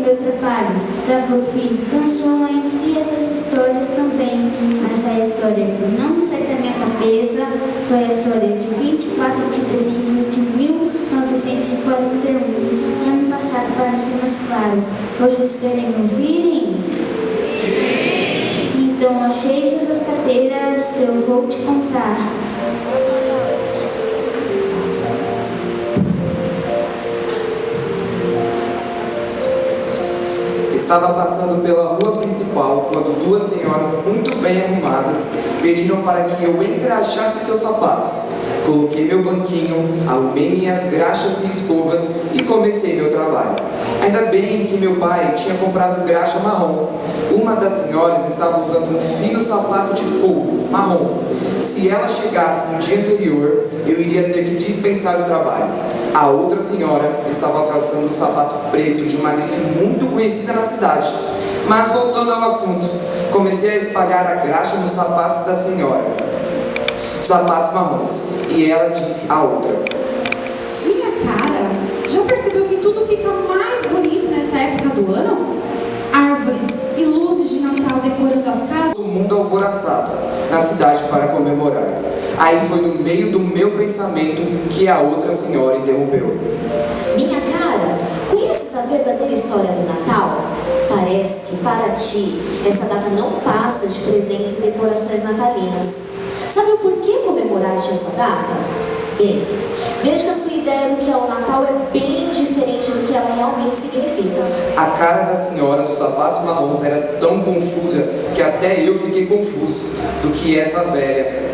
meu trabalho, trabalho, canções e essas histórias também. Mas a história que não sai da minha cabeça foi a história de 24 de dezembro de 1941. Ano passado parece mais claro. Vocês querem ouvirem? Então achei essas cadeiras, eu vou te contar. Estava passando pela rua principal quando duas senhoras muito bem arrumadas pediram para que eu engraxasse seus sapatos. Coloquei meu banquinho, arrumei minhas graxas e escovas e comecei meu trabalho. Ainda bem que meu pai tinha comprado graxa marrom. Uma das senhoras estava usando um fino sapato de couro marrom. Se ela chegasse no dia anterior, eu iria ter que dispensar o trabalho. A outra senhora estava calçando um sapato preto de uma grife muito conhecida na cidade. Mas voltando ao assunto, comecei a espalhar a graxa nos sapatos da senhora, os sapatos marrons, e ela disse à outra: minha cara, já percebeu que tudo fica mais bonito nessa época do ano? Árvores e luzes de Natal decorando as casas. Todo mundo alvoroçado na cidade para comemorar. Aí foi no meio do meu pensamento que a outra senhora interrompeu: minha cara, conheces a verdadeira história do Natal? Parece que para ti essa data não passa de presentes e decorações natalinas. Sabe o porquê comemoraste essa data? Bem, vejo que a sua ideia do que é o Natal é bem diferente do que ela realmente significa. A cara da senhora dos sapatos marrons era tão confusa que até eu fiquei confuso do que essa velha.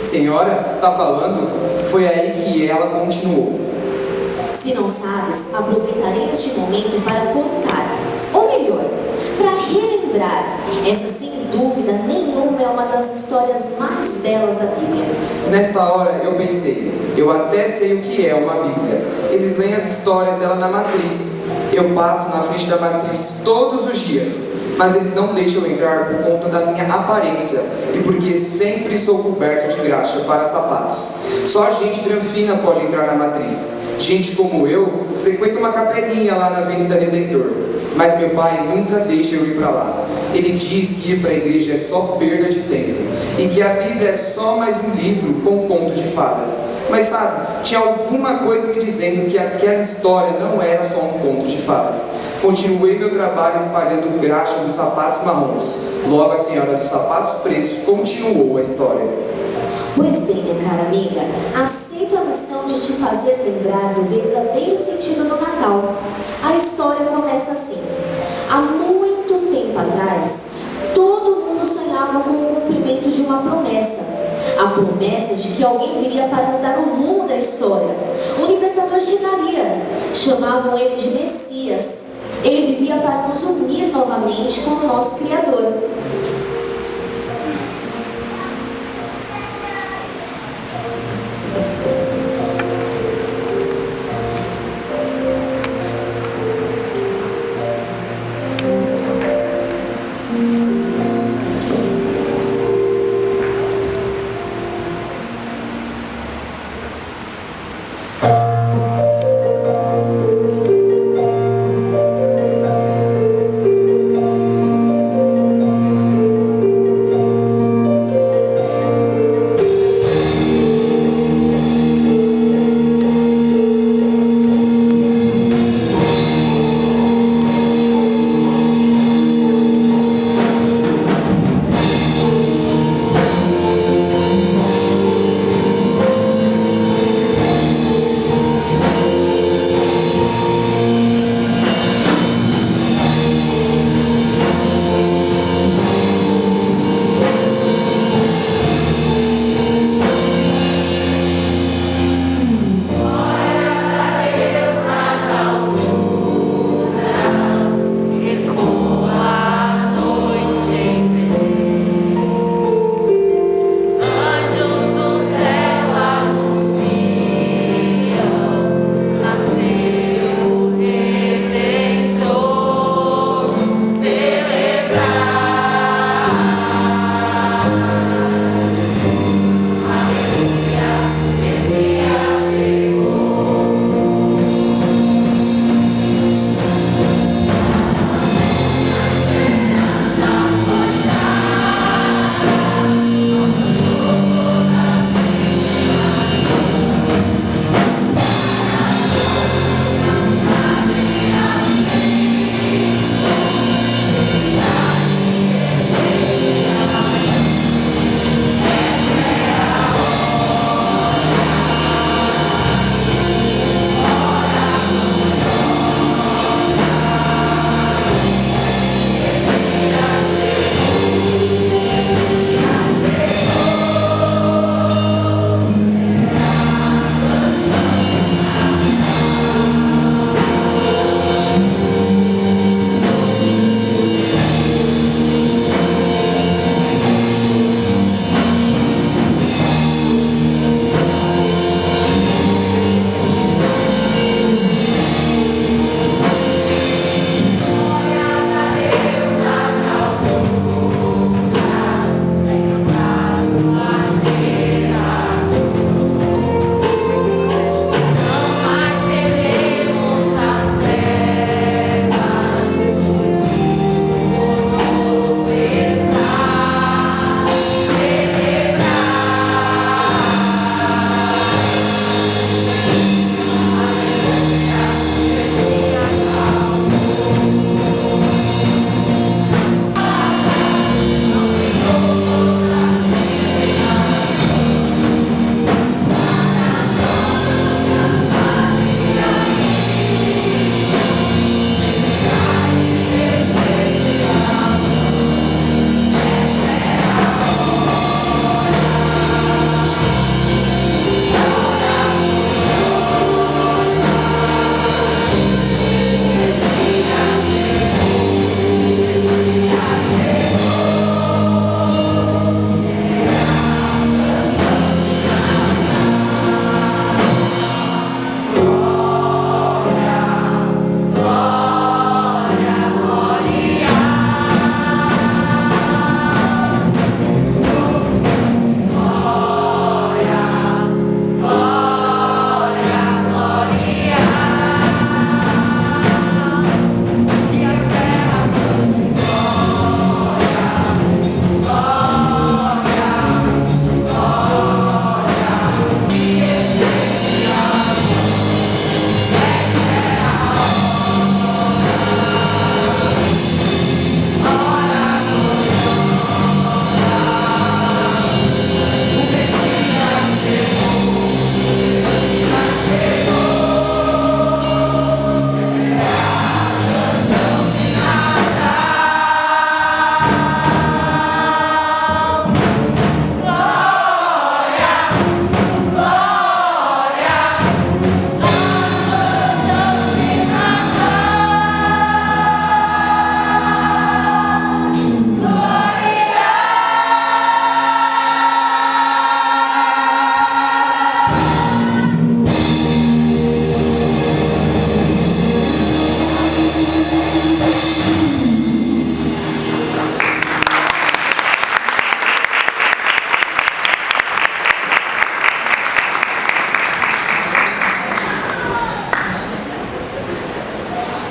Senhora, está falando? Foi aí que ela continuou: se não sabes, aproveitarei este momento para contar, ou melhor, para relembrar. Essa, sem dúvida nenhuma, é uma das histórias mais belas da Bíblia. Nesta hora eu pensei: eu até sei o que é uma Bíblia. Eles leem as histórias dela na matriz. Eu passo na frente da matriz todos os dias, mas eles não deixam eu entrar por conta da minha aparência e porque sempre sou coberto de graxa para sapatos. Só gente granfina pode entrar na matriz. Gente como eu frequenta uma capelinha lá na Avenida Redentor, mas meu pai nunca deixa eu ir para lá. Ele diz que ir para a igreja é só perda de tempo e que a Bíblia é só mais um livro com contos de fadas. Mas sabe, tinha alguma coisa me dizendo que aquela história não era só um conto de fadas. Continuei meu trabalho espalhando graxa nos sapatos marrons. Logo a senhora dos sapatos pretos continuou a história. Pois bem, minha cara amiga, aceito a missão de te fazer lembrar do verdadeiro sentido do Natal. A história começa assim: há muito tempo atrás, todo mundo sonhava com o cumprimento de uma promessa. A promessa de que alguém viria para mudar o rumo da história. Um libertador chegaria. Chamavam ele de Messias. Ele vivia para nos unir novamente com o nosso Criador.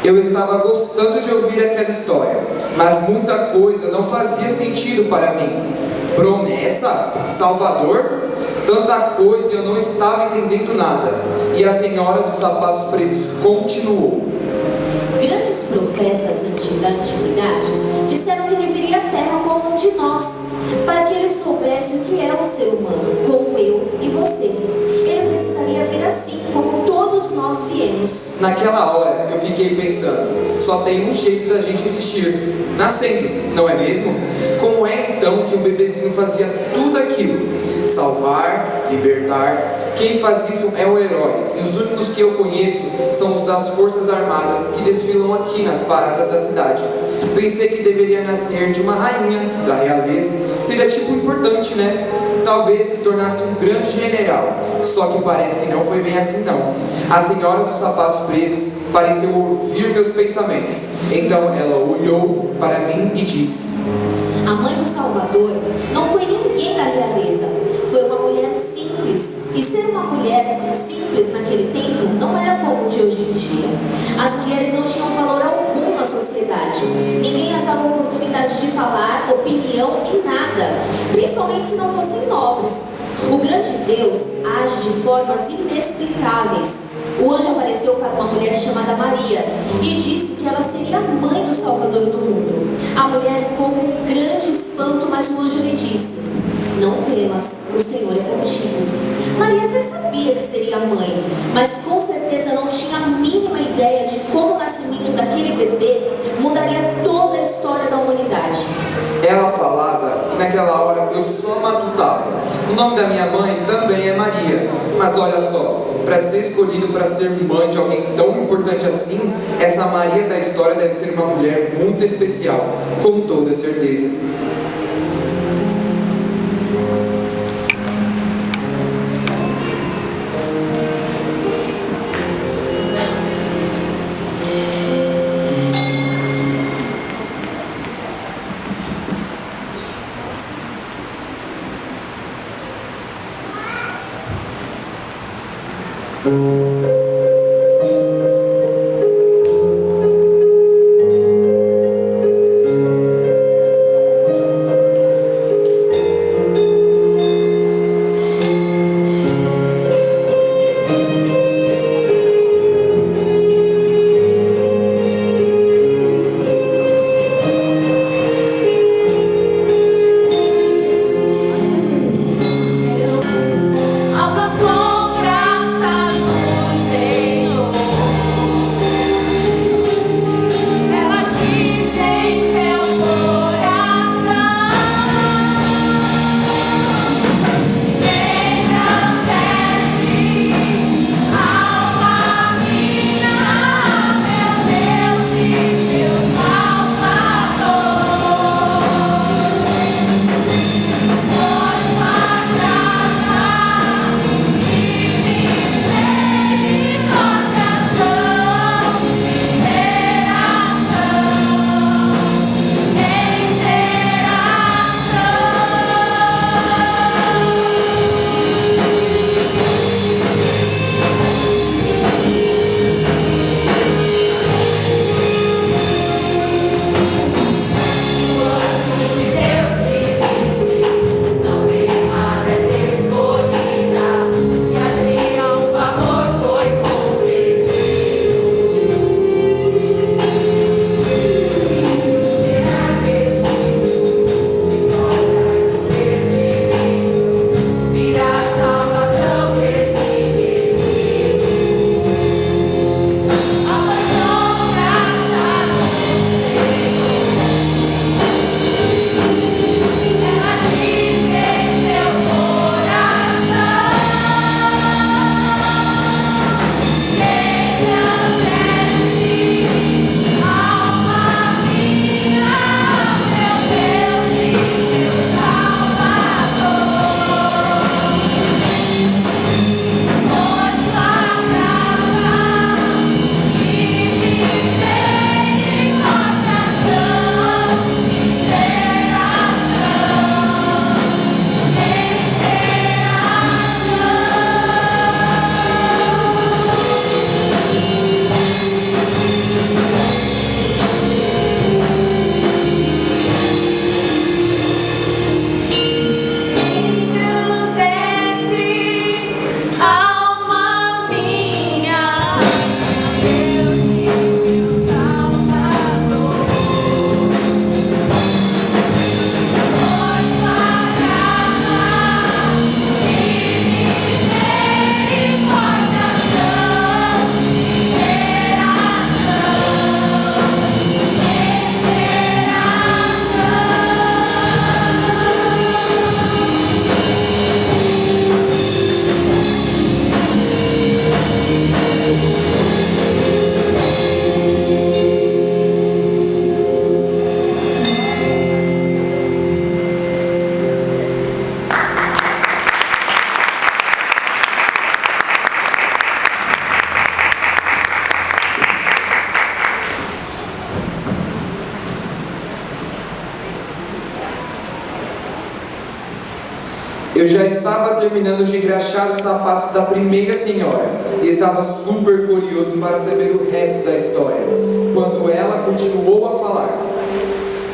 Eu estava gostando de ouvir aquela história, mas muita coisa não fazia sentido para mim. Promessa? Salvador? Tanta coisa e eu não estava entendendo nada. E a senhora dos sapatos pretos continuou. Grandes profetas da antiguidade disseram que ele viria à Terra como um de nós, para que ele soubesse o que é o ser humano, como eu e você. Ele precisaria vir assim, como todos nós viemos. Naquela hora eu fiquei pensando, só tem um jeito da gente existir, nascendo, não é mesmo? Como é então que um bebezinho fazia tudo aquilo? Salvar, libertar. Quem faz isso é o herói, e os únicos que eu conheço são os das Forças Armadas que desfilam aqui nas paradas da cidade. Pensei que deveria nascer de uma rainha da realeza, seja tipo importante, né? Talvez se tornasse um grande general, só que parece que não foi bem assim não. A senhora dos sapatos pretos pareceu ouvir meus pensamentos, então ela olhou para mim e disse: A mãe do Salvador não foi ninguém da realeza, foi uma mulher simples. E ser uma mulher simples naquele tempo não era como o de hoje em dia. As mulheres não tinham valor algum na sociedade. Ninguém as dava oportunidade de falar, opinião em nada, principalmente se não fossem nobres. O grande Deus age de formas inexplicáveis. O anjo apareceu para uma mulher chamada Maria e disse que ela seria a mãe do Salvador do mundo. A mulher ficou com um grande espanto, mas o anjo lhe disse: Não temas, o Senhor é contigo. Maria até sabia que seria mãe, mas com certeza não tinha a mínima ideia de como o nascimento daquele bebê mudaria toda a história da humanidade. Ela falava e naquela hora eu só matutava. O nome da minha mãe também é Maria, mas olha só, para ser escolhido para ser mãe de alguém tão importante assim, essa Maria da história deve ser uma mulher muito especial, com toda certeza. Alcançou graças Eu já estava terminando de engraxar os sapatos da primeira senhora e estava super curioso para saber o resto da história, quando ela continuou a falar.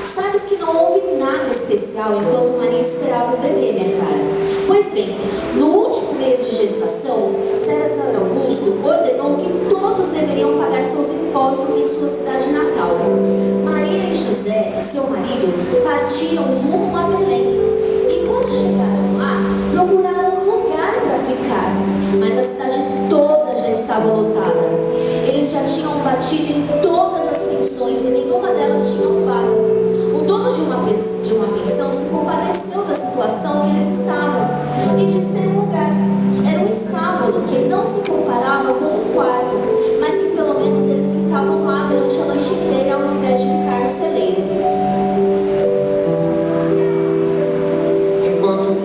Sabes que não houve nada especial enquanto Maria esperava o bebê, minha cara. Pois bem, no último mês de gestação, César Augusto ordenou que todos deveriam pagar seus impostos em sua cidade natal. Maria e José, seu marido, partiram rumo a Belém. E quando chegaram lá, procuraram um lugar para ficar, mas a cidade toda já estava lotada. Eles já tinham batido em todas as pensões e nenhuma delas tinha vaga. O dono de uma pensão se compadeceu da situação que eles estavam e disse ter um lugar. Era um estábulo que não se comparava com um quarto, mas que pelo menos eles ficavam lá durante a noite inteira ao invés de ficar no celeiro. Enquanto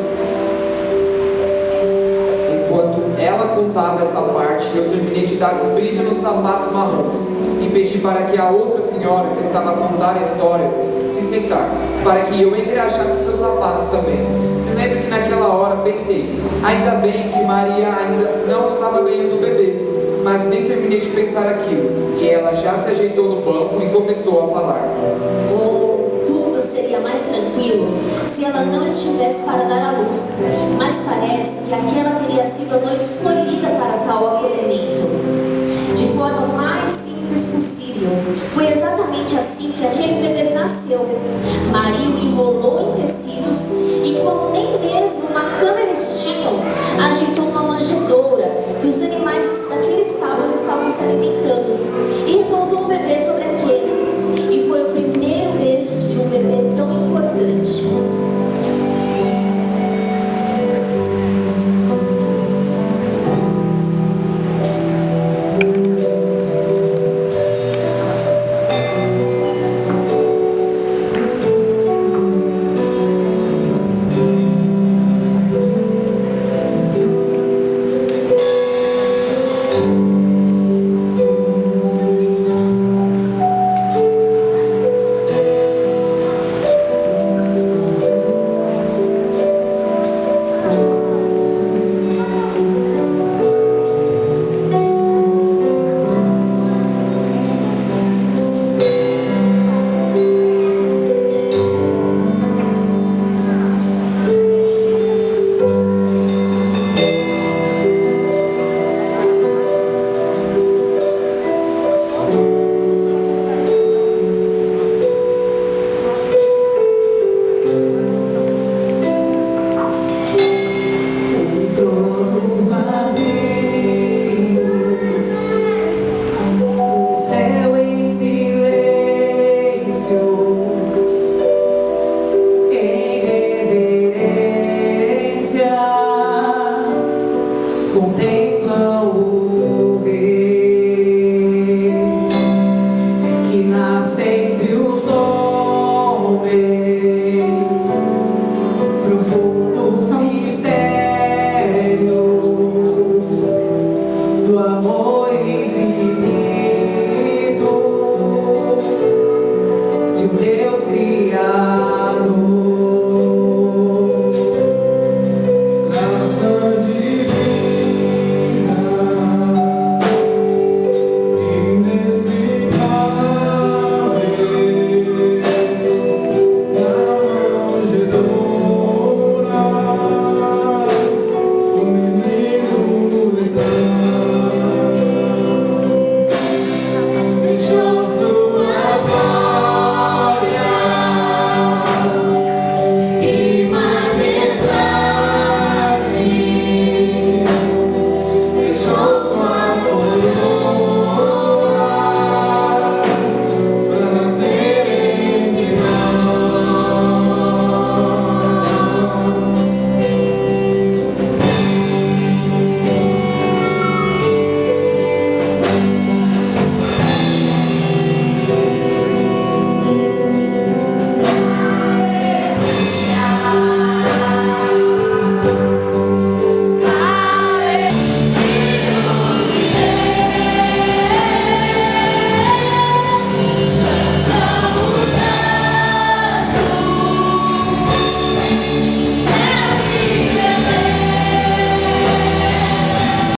ela contava essa parte, eu terminei de dar um brilho nos sapatos marrons e pedi para que a outra senhora que estava a contar a história se sentar, para que eu engraxasse seus sapatos também. Me lembro que naquela hora pensei, ainda bem que Maria ainda não estava ganhando o bebê, mas nem terminei de pensar aquilo, e ela já se ajeitou no banco e começou a falar. Tudo seria mais tranquilo se ela não estivesse para dar à luz, mas parece que aquela teria sido a noite escolhida para tal acolhimento. De forma mais simples possível, foi exatamente assim que aquele bebê nasceu. Maria o enrolou em tecidos e, como nem mesmo uma cama eles tinham, ajeitou uma manjedoura que os animais daquele estábulo estavam se alimentando e repousou o bebê sobre aquele